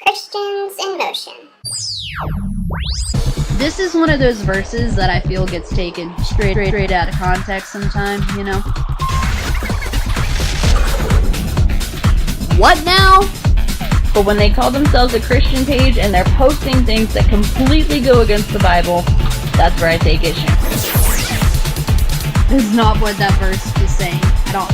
Christians in Motion. This is one of those verses that I feel gets taken straight out of context sometimes, you know? What now? But when they call themselves a Christian page and they're posting things that completely go against the Bible, that's where I take issue. This is not what that verse is saying at all.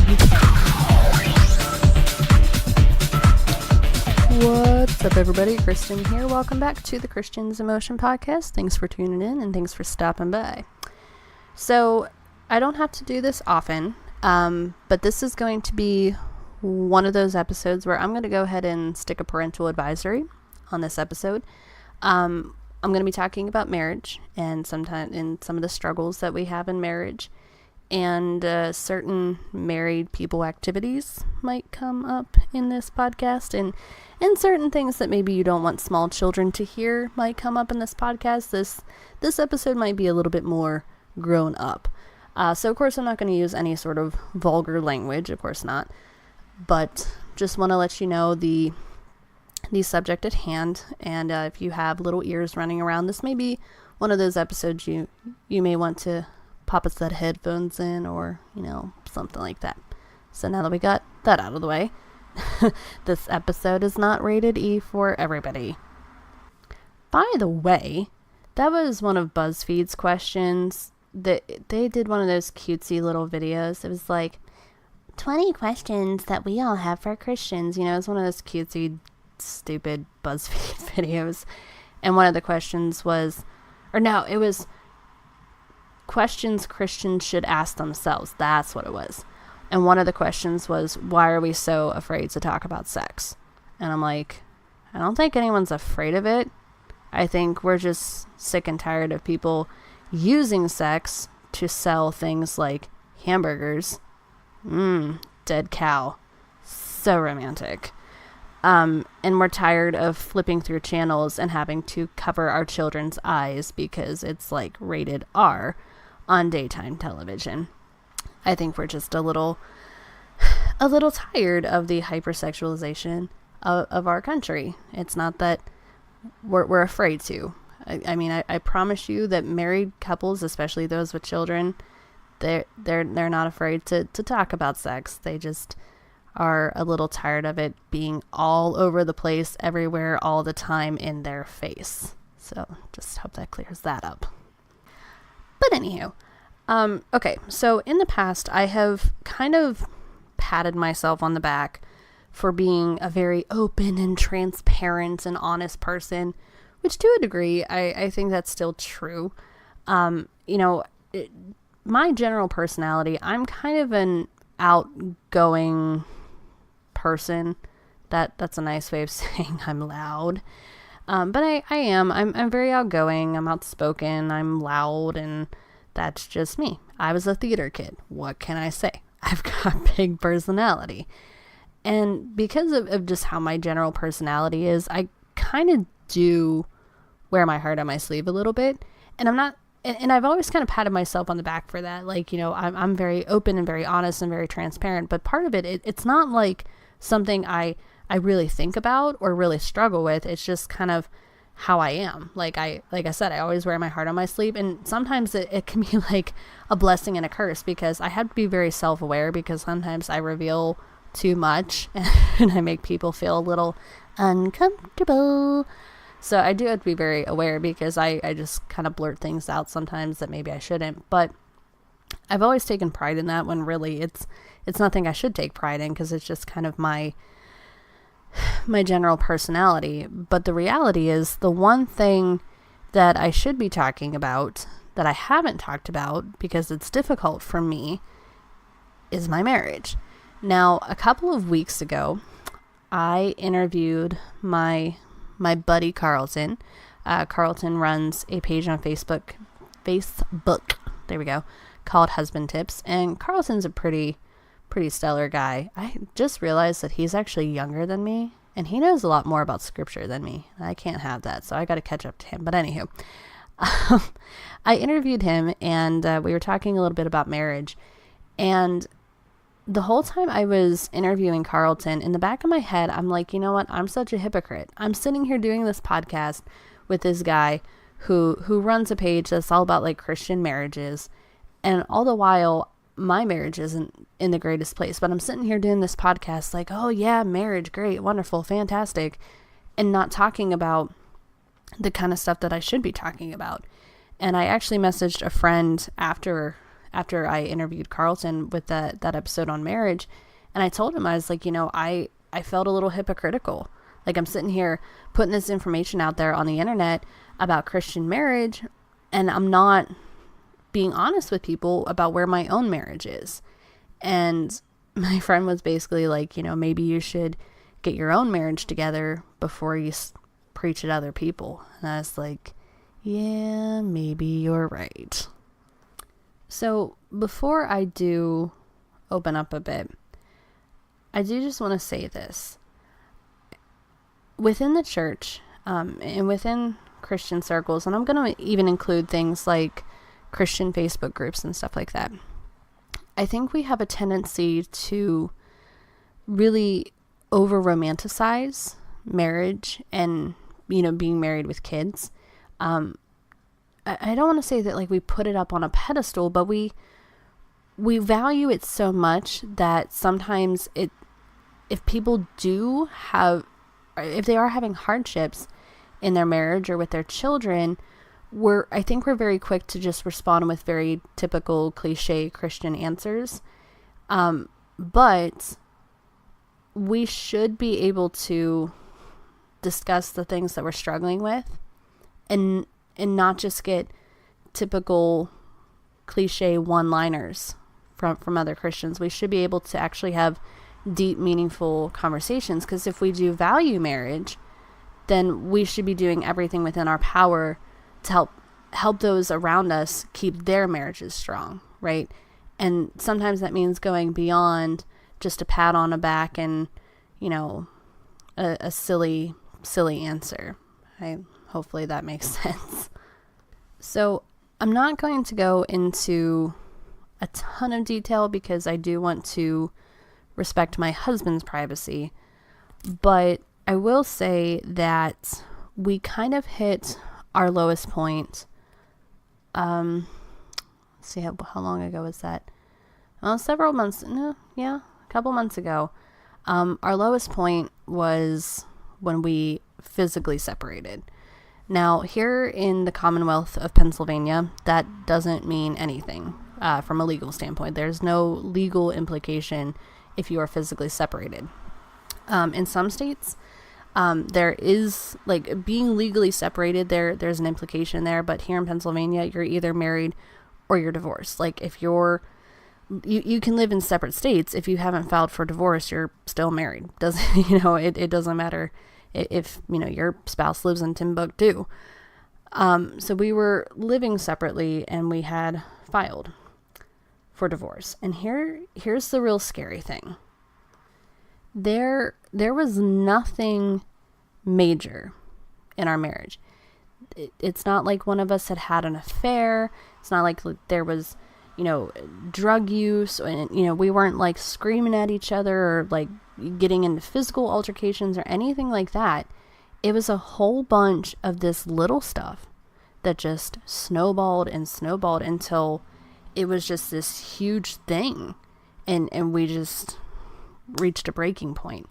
What's up, everybody? Kristin here. Welcome back to the Christians in Motion podcast. Thanks for tuning in and thanks for stopping by. So, I don't have to do this often, but this is going to be one of those episodes where I'm going to go ahead and stick a parental advisory on this episode. I'm going to be talking about marriage and some of the struggles that we have in marriage, and certain married people activities might come up in this podcast, and certain things that maybe you don't want small children to hear might come up in this podcast. This episode might be a little bit more grown up. So of course I'm not going to use any sort of vulgar language, of course not, but just want to let you know the subject at hand, and if you have little ears running around, this may be one of those episodes you may want to pop a set of headphones in, or, you know, something like that. So now that we got that out of the way, this episode is not rated E for everybody. By the way, that was one of BuzzFeed's questions. They did one of those cutesy little videos. It was like 20 questions that we all have for Christians. You know, it's one of those cutesy, stupid BuzzFeed videos. And one of the questions was, it was questions Christians should ask themselves. That's what it was. And one of the questions was, why are we so afraid to talk about sex? And I'm like, I don't think anyone's afraid of it. I think we're just sick and tired of people using sex to sell things like hamburgers. Dead cow. So romantic. And we're tired of flipping through channels and having to cover our children's eyes because it's like rated R on daytime television. I think we're just a little tired of the hypersexualization of our country. It's not that we're afraid to. I promise you that married couples, especially those with children, they're not afraid to talk about sex. They just are a little tired of it being all over the place, everywhere, all the time, in their face. So just hope that clears that up. But anywho, okay, so in the past, I have kind of patted myself on the back for being a very open and transparent and honest person, which to a degree, I think that's still true. My general personality, I'm kind of an outgoing person. That's a nice way of saying I'm loud. But I am. I'm very outgoing. I'm outspoken. I'm loud, and that's just me. I was a theater kid. What can I say? I've got big personality. And because of just how my general personality is, I kind of do wear my heart on my sleeve a little bit. And I've always kind of patted myself on the back for that. Like, you know, I'm very open and very honest and very transparent. But part of it's not like something I really think about or really struggle with. It's just kind of how I am. Like I said, I always wear my heart on my sleeve, and sometimes it can be like a blessing and a curse, because I have to be very self-aware, because sometimes I reveal too much and I make people feel a little uncomfortable. So I do have to be very aware, because I just kind of blurt things out sometimes that maybe I shouldn't. But I've always taken pride in that, when really it's nothing I should take pride in, because it's just kind of my general personality. But the reality is, the one thing that I should be talking about that I haven't talked about, because it's difficult for me, is my marriage. Now, a couple of weeks ago, I interviewed my buddy Carlton. Carlton runs a page on Facebook, there we go, called Husband Tips, and Carlton's a pretty stellar guy. I just realized that he's actually younger than me, and he knows a lot more about scripture than me. I can't have that, so I got to catch up to him. But anywho, I interviewed him, and we were talking a little bit about marriage, and the whole time I was interviewing Carlton, in the back of my head, I'm like, you know what? I'm such a hypocrite. I'm sitting here doing this podcast with this guy who runs a page that's all about like Christian marriages. And all the while, my marriage isn't in the greatest place. But I'm sitting here doing this podcast like, oh yeah, marriage, great, wonderful, fantastic. And not talking about the kind of stuff that I should be talking about. And I actually messaged a friend after I interviewed Carlton with that episode on marriage. And I told him, I was like, you know, I felt a little hypocritical. Like, I'm sitting here putting this information out there on the internet about Christian marriage, and I'm not being honest with people about where my own marriage is. And my friend was basically like, you know, maybe you should get your own marriage together before you preach at other people. And I was like, yeah, maybe you're right. So before I do open up a bit, I do just want to say this. Within the church, and within Christian circles, and I'm going to even include things like Christian Facebook groups and stuff like that, I think we have a tendency to really over-romanticize marriage and, you know, being married with kids. I don't want to say that like we put it up on a pedestal, but we value it so much that sometimes if people if they are having hardships in their marriage or with their children, I think we're very quick to just respond with very typical cliche Christian answers. But we should be able to discuss the things that we're struggling with and not just get typical cliche one-liners from other Christians. We should be able to actually have deep, meaningful conversations, because if we do value marriage, then we should be doing everything within our power to help those around us keep their marriages strong, right? And sometimes that means going beyond just a pat on the back and, you know, a silly answer. Hopefully that makes sense. So I'm not going to go into a ton of detail because I do want to respect my husband's privacy, but I will say that we kind of hit our lowest point. Let's see, how long ago was that? A couple months ago. Our lowest point was when we physically separated. Now, here in the Commonwealth of Pennsylvania, that doesn't mean anything from a legal standpoint. There's no legal implication if you are physically separated. In some states, there is, like, being legally separated, there's an implication there, but here in Pennsylvania, you're either married or you're divorced. Like, if you can live in separate states. If you haven't filed for divorce, you're still married. It doesn't matter if, you know, your spouse lives in Timbuktu. So we were living separately and we had filed for divorce. And here's the real scary thing. There was nothing major in our marriage. It's not like one of us had an affair. It's not like there was, you know, drug use, and, you know, we weren't like screaming at each other or like getting into physical altercations or anything like that. It was a whole bunch of this little stuff that just snowballed and snowballed until it was just this huge thing, and we just reached a breaking point.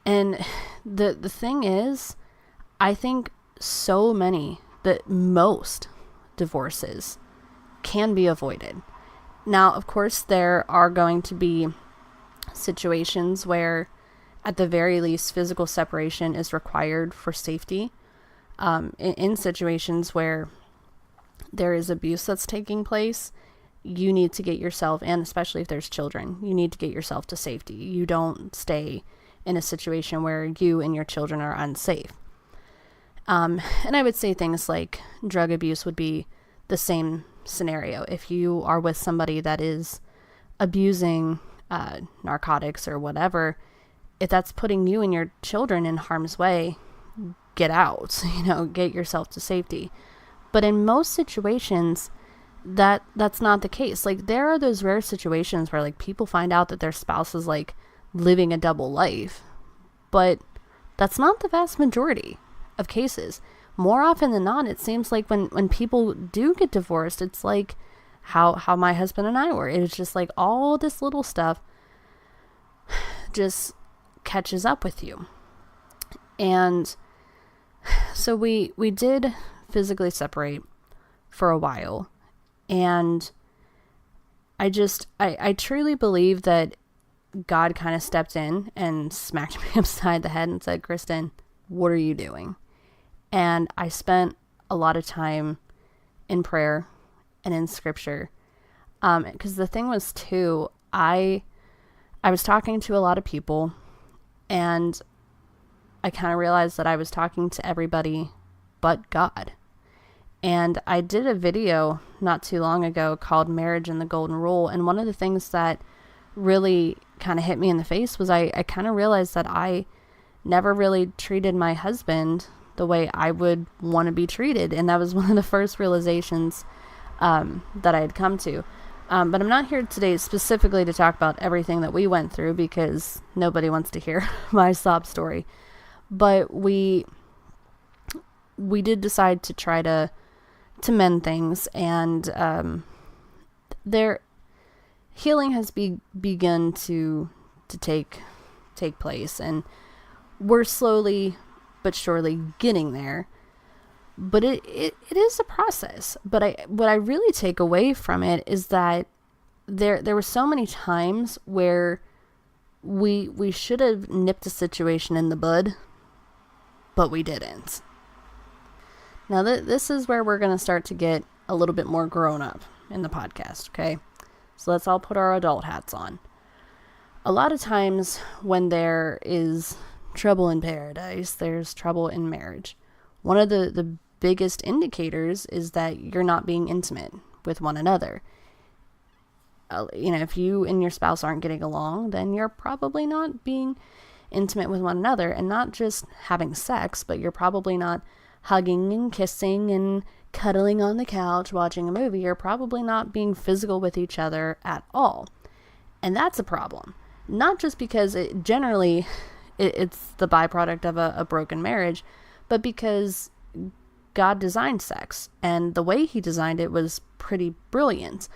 And the thing is, I think most divorces can be avoided. Now, of course, there are going to be situations where, at the very least, physical separation is required for safety. In situations where there is abuse that's taking place, you need to get yourself, and especially if there's children, you need to get yourself to safety. You don't stay in a situation where you and your children are unsafe. And I would say things like drug abuse would be the same scenario. If you are with somebody that is abusing narcotics or whatever, if that's putting you and your children in harm's way, get out, get yourself to safety. But in most situations, that's not the case. Like, there are those rare situations where like people find out that their spouse is like living a double life, but that's not the vast majority of cases. More often than not, it seems like when people do get divorced, it's like how my husband and I were. It's just like all this little stuff just catches up with you. And so we did physically separate for a while. And I truly believe that God kind of stepped in and smacked me upside the head and said, Kristin, what are you doing? And I spent a lot of time in prayer and in scripture. Because the thing was too, I was talking to a lot of people, and I kind of realized that I was talking to everybody but God. And I did a video not too long ago called Marriage and the Golden Rule. And one of the things that really kind of hit me in the face was I kind of realized that I never really treated my husband the way I would want to be treated. And that was one of the first realizations that I had come to. But I'm not here today specifically to talk about everything that we went through, because nobody wants to hear my sob story. But we did decide to try to mend things, and their healing has begun to take place, and we're slowly but surely getting there. But it is a process. But what I really take away from it is that there were so many times where we should have nipped a situation in the bud, but we didn't. Now this is where we're going to start to get a little bit more grown up in the podcast, okay? So let's all put our adult hats on. A lot of times when there is trouble in paradise, there's trouble in marriage. One of the biggest indicators is that you're not being intimate with one another. If you and your spouse aren't getting along, then you're probably not being intimate with one another, and not just having sex, but you're probably not hugging and kissing and cuddling on the couch watching a movie. You're probably not being physical with each other at all. And that's a problem. Not just because it's the byproduct of a broken marriage, but because God designed sex, and the way he designed it was pretty brilliant.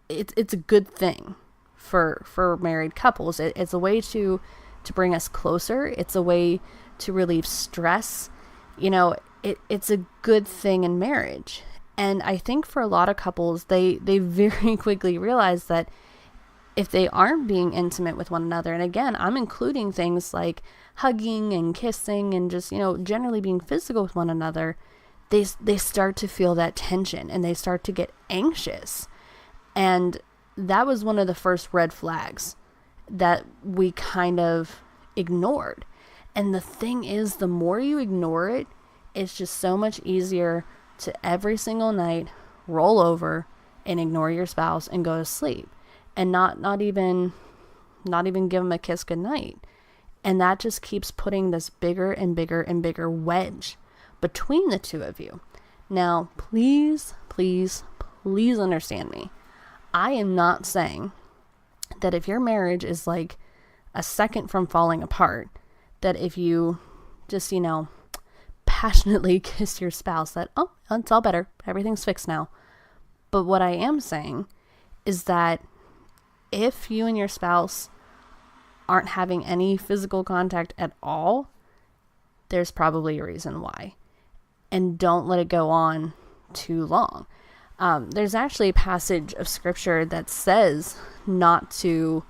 It's a good thing for married couples. It's a way to bring us closer. It's a way to relieve stress. It's a good thing in marriage. And I think for a lot of couples, they very quickly realize that if they aren't being intimate with one another, and again, I'm including things like hugging and kissing and just, generally being physical with one another, they start to feel that tension and they start to get anxious. And that was one of the first red flags that we kind of ignored. And the thing is, the more you ignore it, it's just so much easier to every single night roll over and ignore your spouse and go to sleep, and not even give them a kiss goodnight. And that just keeps putting this bigger and bigger and bigger wedge between the two of you. Now, please, please, please understand me. I am not saying that if your marriage is like a second from falling apart, that if you just, passionately kiss your spouse, that, oh, it's all better, everything's fixed now. But what I am saying is that if you and your spouse aren't having any physical contact at all, there's probably a reason why. And don't let it go on too long. There's actually a passage of scripture that says not to,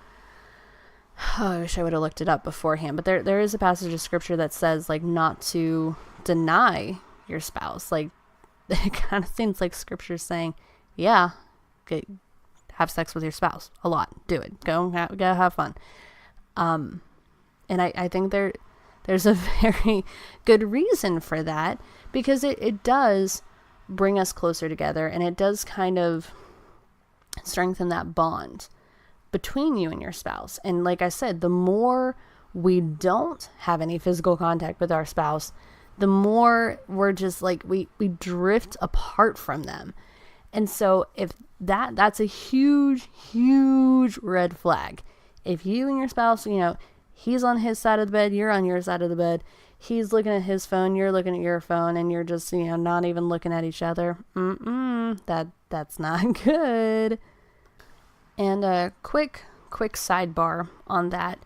I wish I would have looked it up beforehand, but there is a passage of scripture that says not to deny your spouse. It kind of seems like scripture saying, yeah, have sex with your spouse a lot, do it, go have fun. And I think there's a very good reason for that, because it does bring us closer together, and it does kind of strengthen that bond between you and your spouse. And like I said, the more we don't have any physical contact with our spouse, the more we're just like, we drift apart from them. And so if that's a huge, huge red flag. If you and your spouse, he's on his side of the bed, you're on your side of the bed, he's looking at his phone, you're looking at your phone, and you're just, not even looking at each other. That's not good. And a quick sidebar on that.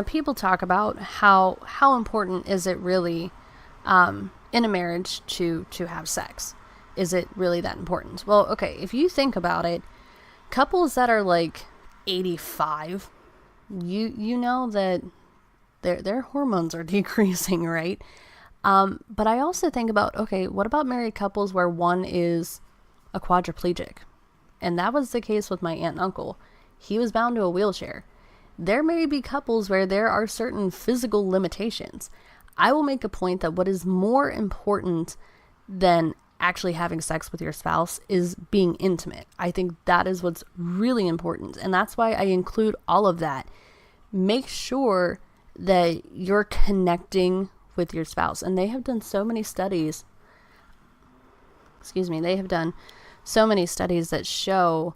People talk about how important is it really in a marriage to have sex? Is it really that important? Well, okay, if you think about it, couples that are like 85, you know that their hormones are decreasing, right? But I also think about, okay, what about married couples where one is a quadriplegic? And that was the case with my aunt and uncle. He was bound to a wheelchair. There may be couples where there are certain physical limitations. I will make a point that what is more important than actually having sex with your spouse is being intimate. I think that is what's really important. And that's why I include all of that. Make sure that you're connecting with your spouse. And they have done so many studies. They have done so many studies that show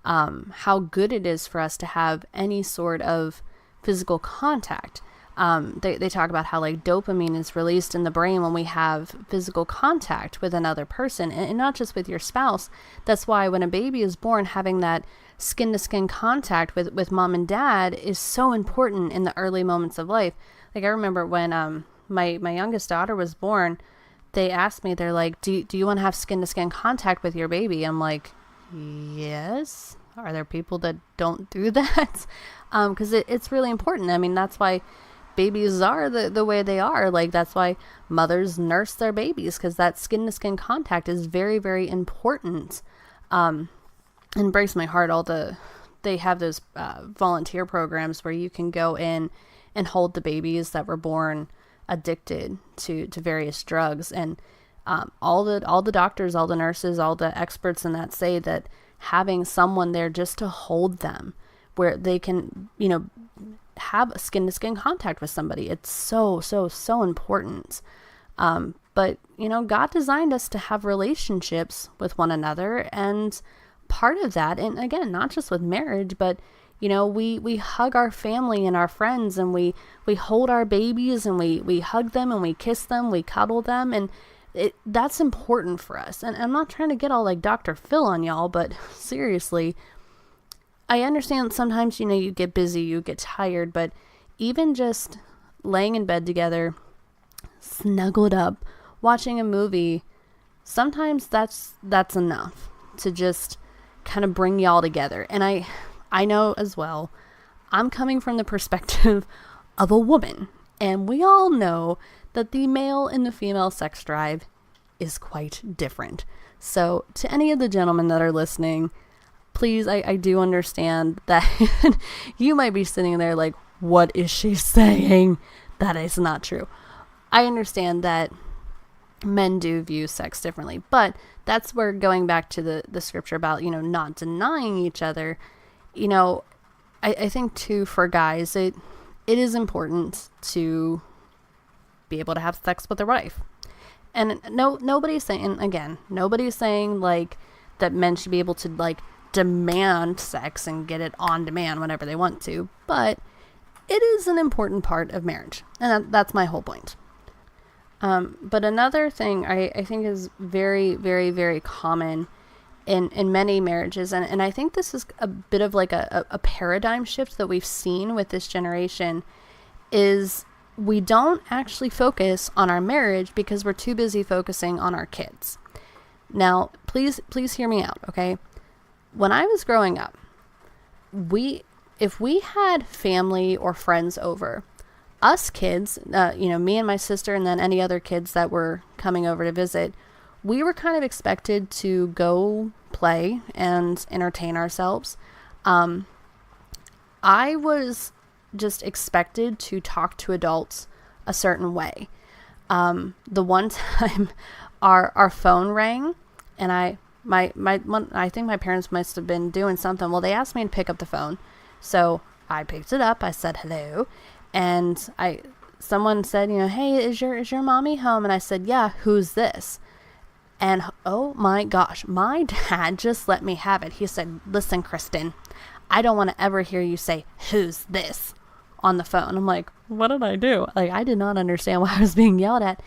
how good it is for us to have any sort of physical contact. They talk about how like dopamine is released in the brain when we have physical contact with another person, and not just with your spouse. That's why when a baby is born, having that skin to skin contact with mom and dad is so important in the early moments of life. Like I remember when my youngest daughter was born, they asked me, they're like, do you want to have skin to skin contact with your baby? I'm like, yes. Are there people that don't do that? Because it's really important. I mean, that's why babies are the way they are. Like, that's why mothers nurse their babies, because that skin to skin contact is very, very important. And breaks my heart, they have those volunteer programs where you can go in and hold the babies that were born addicted to various drugs. And all the doctors, all the nurses, all the experts in that say that having someone there just to hold them, where they can, have a skin-to-skin contact with somebody. It's so, so, so important. But, God designed us to have relationships with one another. And part of that, and again, not just with marriage, but, we hug our family and our friends, and we hold our babies, and we hug them, and we kiss them, we cuddle them. And that's important for us. And I'm not trying to get all like Dr. Phil on y'all, but seriously, I understand sometimes, you get busy, you get tired, but even just laying in bed together, snuggled up, watching a movie, sometimes that's enough to just kind of bring y'all together. And I know as well, I'm coming from the perspective of a woman, and we all know that the male and the female sex drive is quite different. So to any of the gentlemen that are listening, please, I do understand that you might be sitting there like, what is she saying? That is not true. I understand that men do view sex differently, but that's where, going back to the scripture about, not denying each other, I think too, for guys, it is important to be able to have sex with their wife. And nobody's saying like that men should be able to like demand sex and get it on demand whenever they want to, but it is an important part of marriage, and that's my whole point. But another thing I think is very, very, very common in many marriages, and I think this is a bit of like a paradigm shift that we've seen with this generation, is we don't actually focus on our marriage because we're too busy focusing on our kids. Now, please hear me out, okay? When I was growing up, if we had family or friends over, us kids, me and my sister, and then any other kids that were coming over to visit, we were kind of expected to go play and entertain ourselves. I was just expected to talk to adults a certain way. The one time our phone rang, and I think my parents must have been doing something. Well, they asked me to pick up the phone, so I picked it up. I said hello, and I someone said, hey, is your mommy home? And I said, yeah, who's this? And oh my gosh, my dad just let me have it. He said, listen, Kristin, I don't want to ever hear you say, who's this, on the phone. I'm like, what did I do? Like, I did not understand why I was being yelled at.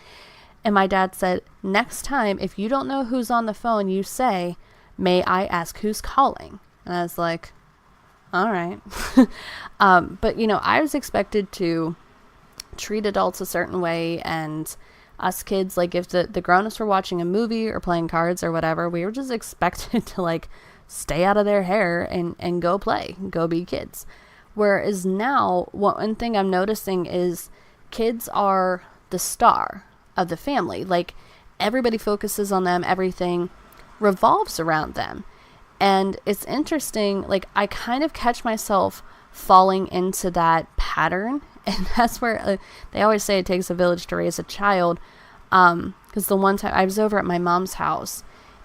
And my dad said, next time, if you don't know who's on the phone, you say, may I ask who's calling? And I was like, all right. But, I was expected to treat adults a certain way, and us kids, like if the grown-ups were watching a movie or playing cards or whatever, we were just expected to like stay out of their hair and go play, go be kids. Whereas now, one thing I'm noticing is kids are the star of the family. Like, everybody focuses on them, everything revolves around them. And it's interesting, like, I kind of catch myself falling into that pattern. And that's where they always say it takes a village to raise a child. Because the one time I was over at my mom's house,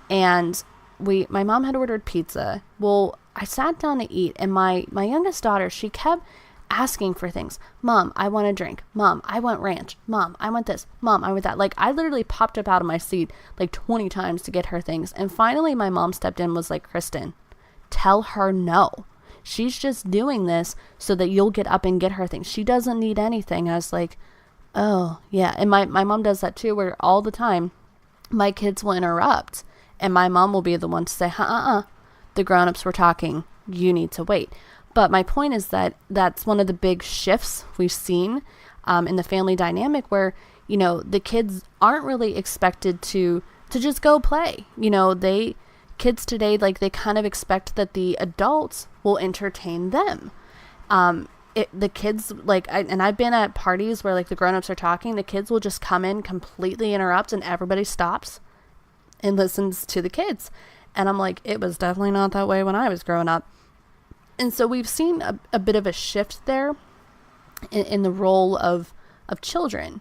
and my mom had ordered pizza. Well, I sat down to eat, and my youngest daughter, she kept asking for things. Mom, I want a drink. Mom, I want ranch. Mom, I want this. Mom, I want that. Like, I literally popped up out of my seat like 20 times to get her things. And finally my mom stepped in and was like, Kristin, tell her no. She's just doing this so that you'll get up and get her things. She doesn't need anything. I was like, oh, yeah. And my mom does that too, where all the time my kids will interrupt and my mom will be the one to say, the grown-ups were talking. You need to wait. But my point is that that's one of the big shifts we've seen in the family dynamic, where, the kids aren't really expected to just go play. Kids today, like, they kind of expect that the adults will entertain them. The kids, like, and I've been at parties where, like, the grown-ups are talking, the kids will just come in, completely interrupt, and everybody stops and listens to the kids. And I'm like, it was definitely not that way when I was growing up. And so we've seen a bit of a shift there in the role of children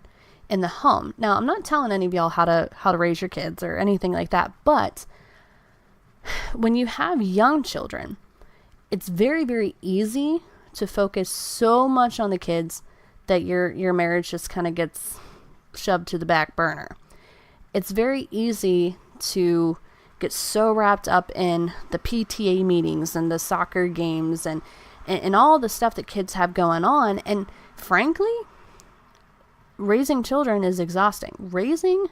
in the home. Now, I'm not telling any of y'all how to raise your kids or anything like that, but when you have young children, it's very, very easy to focus so much on the kids that your marriage just kind of gets shoved to the back burner. It's very easy to get so wrapped up in the PTA meetings and the soccer games and all the stuff that kids have going on. And frankly, raising children is exhausting. Raising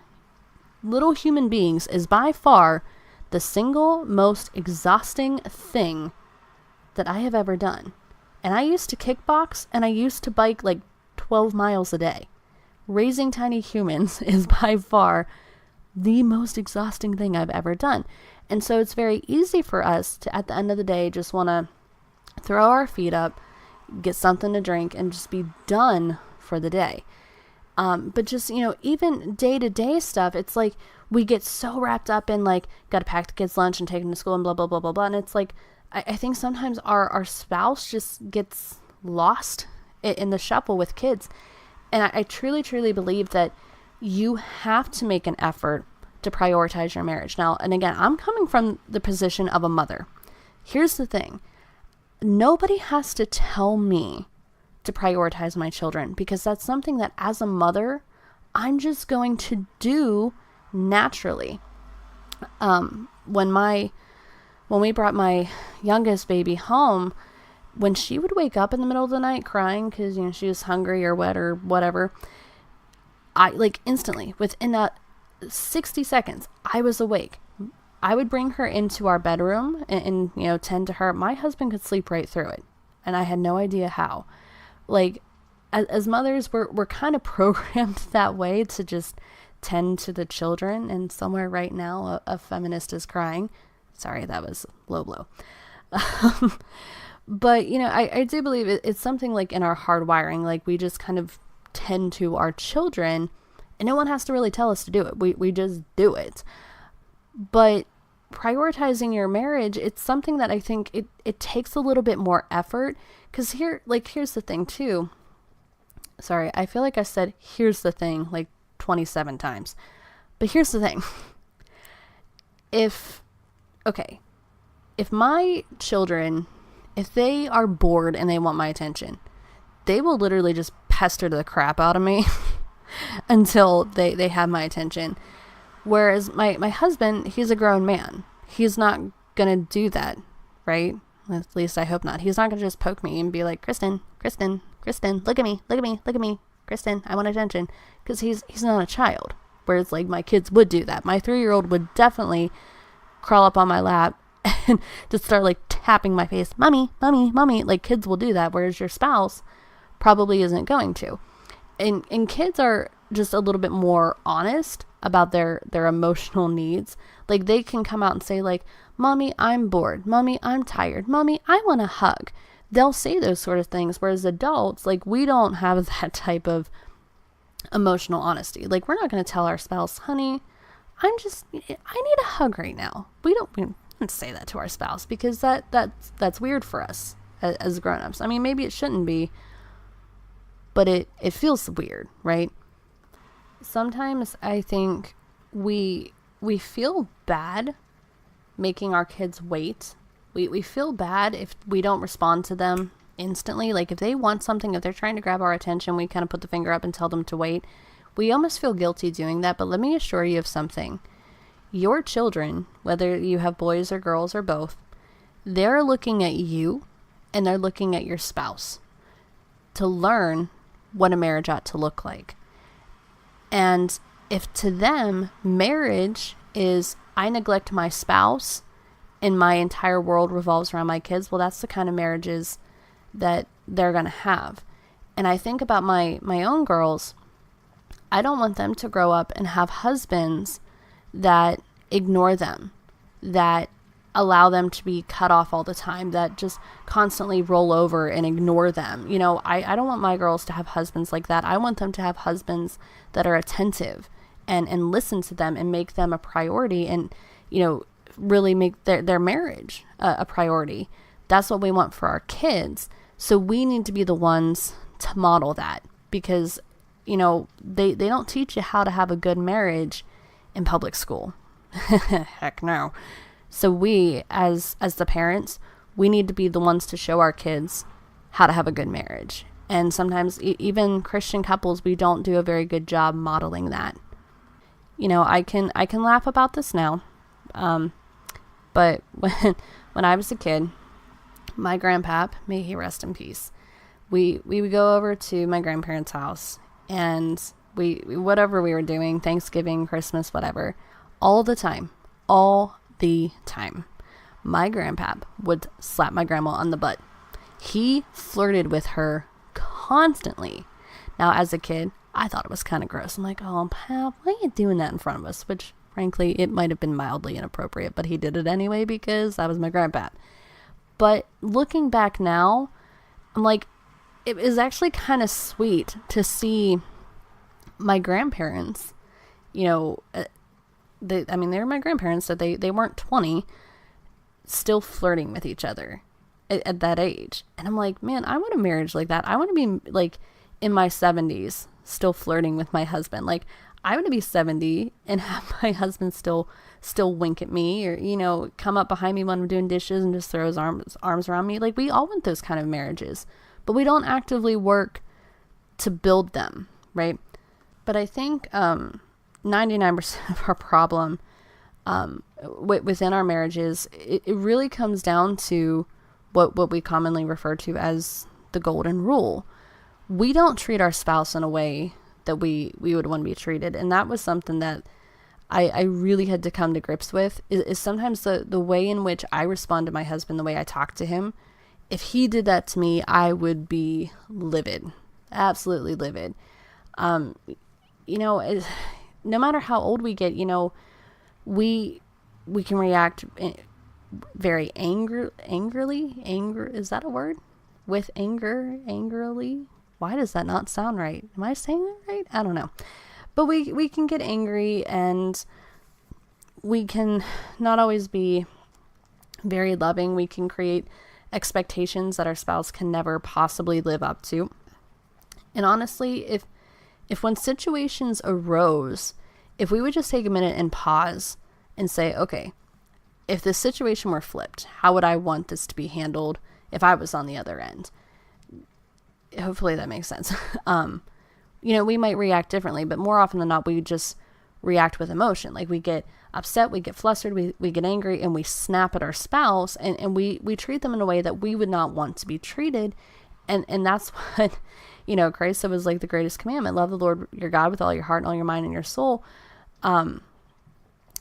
little human beings is by far the single most exhausting thing that I have ever done. And I used to kickbox and I used to bike like 12 miles a day. Raising tiny humans is by far the most exhausting thing I've ever done. And so it's very easy for us to, at the end of the day, just want to throw our feet up, get something to drink, and just be done for the day. But just, even day-to-day stuff, it's like we get so wrapped up in, like, got to pack the kids' lunch and take them to school and blah, blah, blah, blah, blah. And it's like, I think sometimes our spouse just gets lost in the shuffle with kids. And I truly, truly believe that you have to make an effort to prioritize your marriage. Now, and again, I'm coming from the position of a mother. Here's the thing. Nobody has to tell me to prioritize my children, because that's something that as a mother, I'm just going to do naturally. When we brought my youngest baby home, when she would wake up in the middle of the night crying because, she was hungry or wet or whatever, I, like, instantly, within that 60 seconds, I was awake. I would bring her into our bedroom and tend to her. My husband could sleep right through it, and I had no idea how. Like, as mothers, we're kind of programmed that way to just tend to the children. And somewhere right now, a feminist is crying. Sorry, that was low blow. But, I do believe it's something like in our hardwiring. Like, we just kind of tend to our children, and no one has to really tell us to do it. We just do it. But prioritizing your marriage, it's something that I think it takes a little bit more effort. Because here's the thing too. Sorry, I feel like I said here's the thing like 27 times. But here's the thing. If my children, if they are bored and they want my attention, they will literally just pester the crap out of me until they have my attention. Whereas my husband, he's a grown man. He's not gonna do that, right? At least I hope not. He's not gonna just poke me and be like, Kristin, look at me, Kristin, I want attention. Because he's not a child. Whereas like my kids would do that. My 3-year-old would definitely crawl up on my lap and just start like tapping my face, mommy. Like kids will do that, whereas your spouse probably isn't going to. And kids are just a little bit more honest about their emotional needs. Like they can come out and say like, mommy, I'm bored. Mommy, I'm tired. Mommy, I want a hug. They'll say those sort of things. Whereas adults, like we don't have that type of emotional honesty. Like we're not going to tell our spouse, honey, I need a hug right now. We don't say that to our spouse because that's weird for us as grown-ups. I mean, maybe it shouldn't be, but it feels weird, right? Sometimes I think we feel bad making our kids wait. We feel bad if we don't respond to them instantly. Like if they want something, if they're trying to grab our attention, we kind of put the finger up and tell them to wait. We almost feel guilty doing that, but let me assure you of something. Your children, whether you have boys or girls or both, they're looking at you and they're looking at your spouse to learn what a marriage ought to look like. And if to them marriage is I neglect my spouse and my entire world revolves around my kids, well, that's the kind of marriages that they're going to have. And I think about my own girls. I don't want them to grow up and have husbands that ignore them, that allow them to be cut off all the time, that just constantly roll over and ignore them. You know, I don't want my girls to have husbands like that. I want them to have husbands that are attentive and listen to them and make them a priority and, you know, really make their marriage a priority. That's what we want for our kids. So we need to be the ones to model that because, you know, they don't teach you how to have a good marriage in public school. Heck no. So we, as the parents, we need to be the ones to show our kids how to have a good marriage. And sometimes even Christian couples, we don't do a very good job modeling that. You know, I can laugh about this now. But when I was a kid, my grandpap, may he rest in peace, we would go over to my grandparents' house and we whatever we were doing, Thanksgiving, Christmas, whatever, all the time, my grandpap would slap my grandma on the butt. He flirted with her constantly. Now, as a kid, I thought it was kind of gross. I'm like, oh, Pap, why are you doing that in front of us? Which, frankly, it might have been mildly inappropriate, but he did it anyway because that was my grandpap. But looking back now, I'm like, it is actually kind of sweet to see my grandparents, you know, they were my grandparents, so they weren't 20, still flirting with each other at that age. And I'm like, man, I want a marriage like that. I want to be like in my 70s, still flirting with my husband. Like, I want to be 70 and have my husband still wink at me, or, you know, come up behind me when I'm doing dishes and just throw his arms around me. Like, we all want those kind of marriages, but we don't actively work to build them, right? But I think 99% of our problem within our marriages, it really comes down to what we commonly refer to as the golden rule. We don't treat our spouse in a way that we would want to be treated. And that was something that I really had to come to grips with, is sometimes the way in which I respond to my husband, the way I talk to him. If he did that to me, I would be livid, absolutely livid. You know, no matter how old we get, you know, we can react very angrily. Is that a word? With angrily? Why does that not sound right? Am I saying that right? I don't know. But we can get angry, and we can not always be very loving. We can create expectations that our spouse can never possibly live up to. And honestly, if when situations arose, if we would just take a minute and pause and say, okay, if this situation were flipped, how would I want this to be handled if I was on the other end? hopefully that makes sense. We might react differently, but more often than not, we just react with emotion. Like we get upset, we get flustered, we get angry, and we snap at our spouse, and we treat them in a way that we would not want to be treated. And that's what, Christ said was like the greatest commandment: love the Lord your God with all your heart and all your mind and your soul, and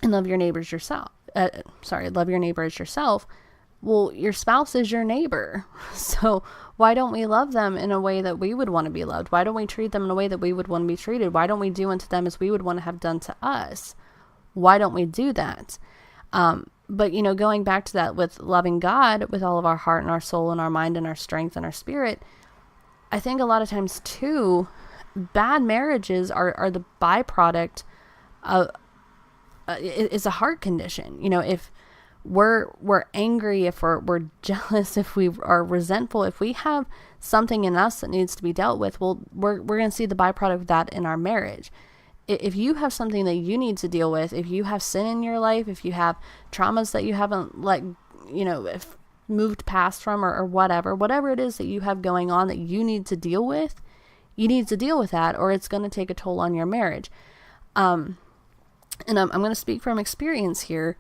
love your neighbor as yourself. Love your neighbor as yourself. Well, your spouse is your neighbor. So why don't we love them in a way that we would want to be loved? Why don't we treat them in a way that we would want to be treated? Why don't we do unto them as we would want to have done to us? Why don't we do that? But going back to that with loving God with all of our heart and our soul and our mind and our strength and our spirit, I think a lot of times too, bad marriages are the byproduct of, is a heart condition. If we're angry, if we're jealous, if we are resentful, if we have something in us that needs to be dealt with, well, we're going to see the byproduct of that in our marriage. If you have something that you need to deal with, if you have sin in your life, if you have traumas that you haven't if moved past from or whatever it is that you have going on that you need to deal with, you need to deal with that, or it's going to take a toll on your marriage. And I'm going to speak from experience here.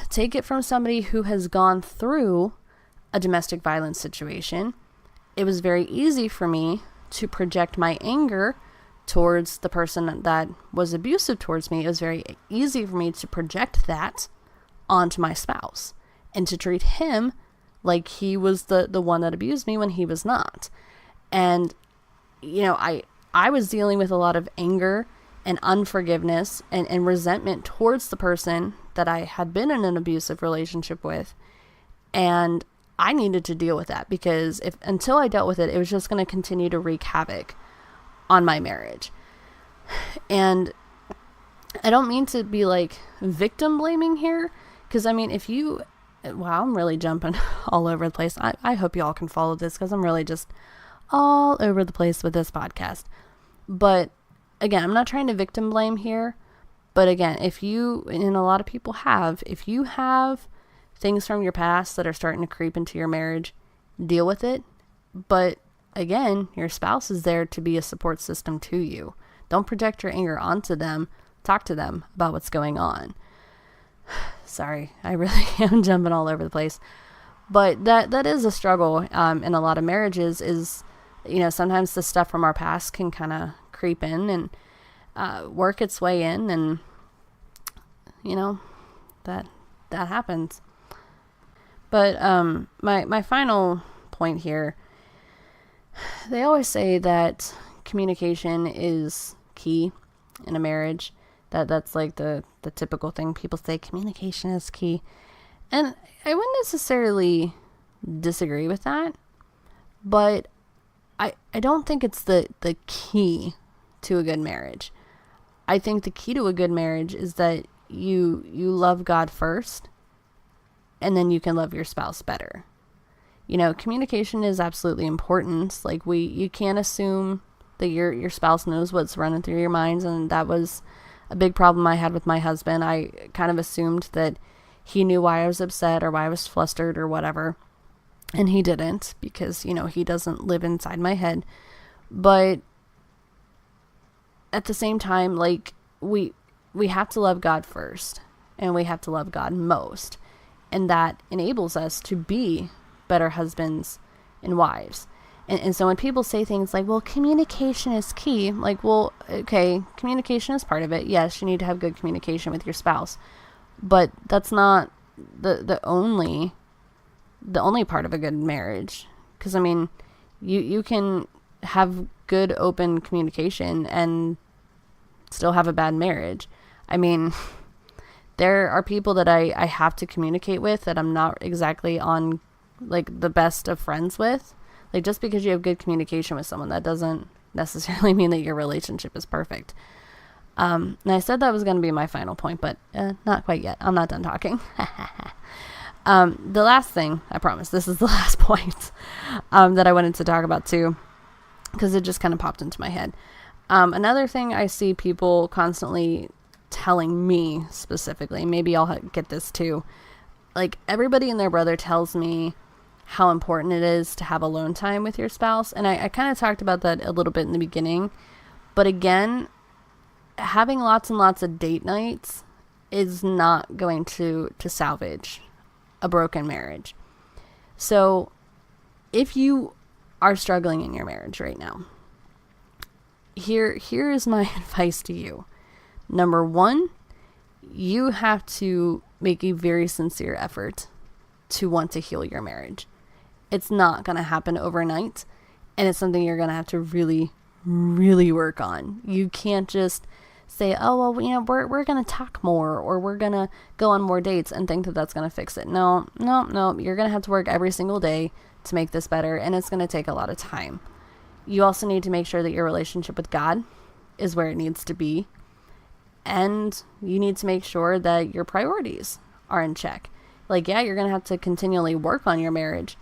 Take it from somebody who has gone through a domestic violence situation. It was very easy for me to project my anger towards the person that was abusive towards me. It was very easy for me to project that onto my spouse and to treat him like he was the one that abused me when he was not. And, I was dealing with a lot of anger and unforgiveness and resentment towards the person that I had been in an abusive relationship with. And I needed to deal with that, because until I dealt with it, it was just going to continue to wreak havoc on my marriage. And I don't mean to be like victim blaming here, because wow, I'm really jumping all over the place. I hope y'all can follow this, because I'm really just all over the place with this podcast. But again, I'm not trying to victim blame here. But again, if you have things from your past that are starting to creep into your marriage, deal with it. But again, your spouse is there to be a support system to you. Don't project your anger onto them. Talk to them about what's going on. Sorry, I really am jumping all over the place. But that is a struggle in a lot of marriages. Is sometimes the stuff from our past can kind of creep in and work its way in, and that happens. But my final point here, they always say that communication is key in a marriage. That's like the typical thing people say, communication is key. And I wouldn't necessarily disagree with that, but I don't think it's the key to a good marriage. I think the key to a good marriage is that you love God first, and then you can love your spouse better. Communication is absolutely important. Like you can't assume that your spouse knows what's running through your minds, and that was a big problem I had with my husband. I kind of assumed that he knew why I was upset or why I was flustered or whatever, and he didn't, because he doesn't live inside my head. But at the same time, like we have to love God first, and we have to love God most, and that enables us to be better husbands and wives. And so when people say things like, well, communication is key, like, well, okay, communication is part of it. Yes, you need to have good communication with your spouse, but that's not the only part of a good marriage. Because you can have good open communication and still have a bad marriage. There are people that I have to communicate with that I'm not exactly on like the best of friends with. Like, just because you have good communication with someone, that doesn't necessarily mean that your relationship is perfect. And I said that was going to be my final point, but not quite yet. I'm not done talking. The last thing, I promise, this is the last point that I wanted to talk about too, because it just kind of popped into my head. Another thing I see people constantly telling me specifically, maybe I'll get this too, like everybody and their brother tells me how important it is to have alone time with your spouse. And I kind of talked about that a little bit in the beginning. But again, having lots and lots of date nights is not going to salvage a broken marriage. So if you are struggling in your marriage right now, here is my advice to you. Number one, you have to make a very sincere effort to want to heal your marriage. It's not going to happen overnight, and it's something you're going to have to really, really work on. You can't just say, oh, well, we're going to talk more, or we're going to go on more dates and think that that's going to fix it. No. You're going to have to work every single day to make this better, and it's going to take a lot of time. You also need to make sure that your relationship with God is where it needs to be. And you need to make sure that your priorities are in check. Like, yeah, you're going to have to continually work on your marriage.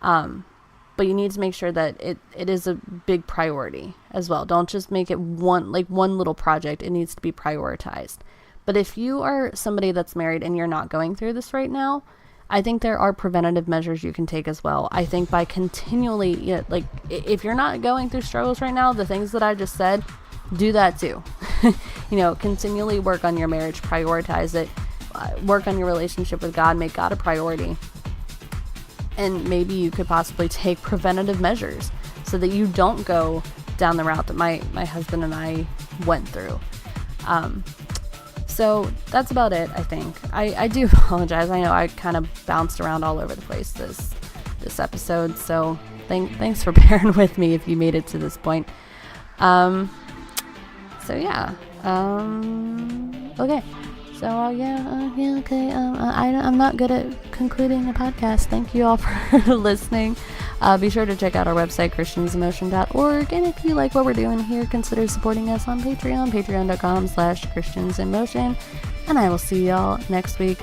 But you need to make sure that it is a big priority as well. Don't just make it one little project. It needs to be prioritized. But if you are somebody that's married and you're not going through this right now, I think there are preventative measures you can take as well. I think by continually, if you're not going through struggles right now, the things that I just said, do that too. Continually work on your marriage, prioritize it, work on your relationship with God, make God a priority. And maybe you could possibly take preventative measures so that you don't go down the route that my husband and I went through. So that's about it, I think. I do apologize. I know I kind of bounced around all over the place this episode. So thanks for bearing with me if you made it to this point. Okay. So okay. I'm not good at concluding the podcast. Thank you all for listening. Be sure to check out our website, christiansemotion.org. And if you like what we're doing here, consider supporting us on Patreon, patreon.com/christiansemotion. And I will see y'all next week.